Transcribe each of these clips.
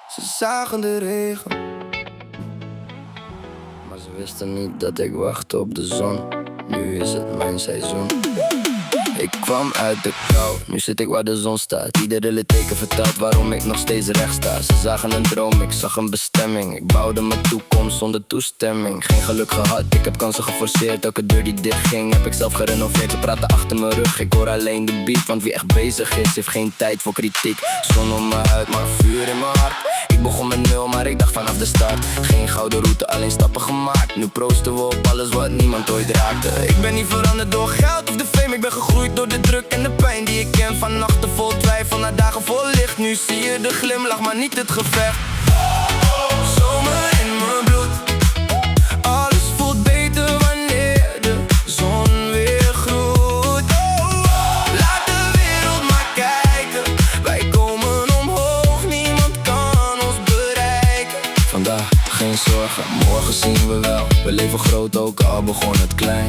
Ze zagen de regen, maar ze wisten niet dat ik wachtte op de zon. Nu is het mijn seizoen. Ik kwam uit de kou, nu zit ik waar de zon staat. Iedere litteken vertelt waarom ik nog steeds recht sta. Ze zagen een droom, ik zag een bestemming. Ik bouwde mijn toekomst zonder toestemming. Geen geluk gehad, ik heb kansen geforceerd. Elke deur die dicht ging, heb ik zelf gerenoveerd. Ze praten achter mijn rug, ik hoor alleen de beat. Want wie echt bezig is, heeft geen tijd voor kritiek. Zon om me uit, maar vuur in mijn hart. Ik begon met nul, maar ik dacht vanaf de start. Geen gouden route, alleen stappen gemaakt. Nu proosten we op alles wat niemand ooit raakte. Ik ben niet veranderd door geld of de fame. Ik ben gegroeid door de druk en de pijn die ik ken. Van nachten vol twijfel naar dagen vol licht. Nu zie je de glimlach, maar niet het gevecht. Zomer in mijn bloed. Alles voelt beter wanneer de zon weer groeit. Laat de wereld maar kijken. Wij komen omhoog, niemand kan ons bereiken. Vandaag geen zorgen, morgen zien we wel. We leven groot ook al begon het klein.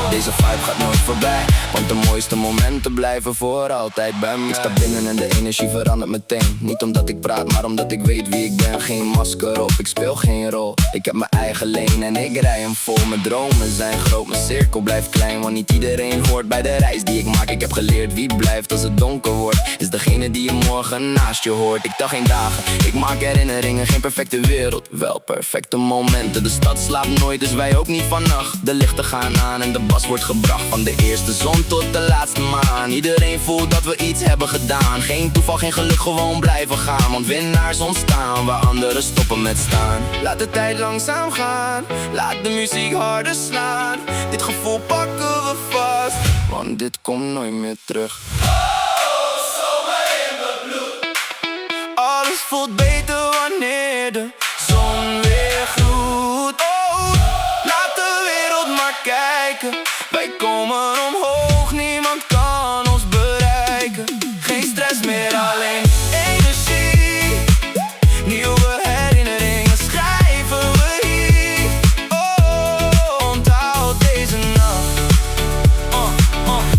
Deze vibe gaat nooit voorbij, want de mooiste momenten blijven voor altijd bij mij. Ik sta binnen en de energie verandert meteen. Niet omdat ik praat, maar omdat ik weet wie ik ben. Geen masker op, ik speel geen rol. Ik heb mijn eigen lane en ik rij hem vol. Mijn dromen zijn groot, mijn cirkel blijft klein. Want niet iedereen hoort bij de reis die ik maak. Ik heb geleerd wie blijft als het donker wordt. Is degene die je morgen naast je hoort. Ik tel geen dagen, ik maak herinneringen. Geen perfecte wereld, wel perfecte momenten. De stad slaapt nooit, dus wij ook niet vannacht. De lichten gaan aan en de bas wordt gebracht. Van de eerste zon tot de laatste maan. Iedereen voelt dat we iets hebben gedaan. Geen toeval, geen geluk, gewoon blijven gaan. Want winnaars ontstaan waar anderen stoppen met staan. Laat de tijd langzaam gaan, laat de muziek harder slaan. Dit gevoel pakken we vast, want dit komt nooit meer terug. Zomer in mijn bloed. Alles voelt beter wanneer de zon weer groeit. Laat de wereld maar kijken. Wij komen omhoog, niemand kan ons bereiken. Geen stress meer, alleen energie. Nieuwe herinneringen schrijven we hier. Onthoud deze nacht.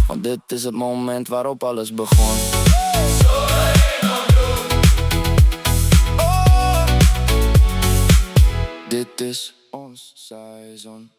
Want dit is het moment waarop alles begon. Zomer in mijn bloed. Dit is ons seizoen.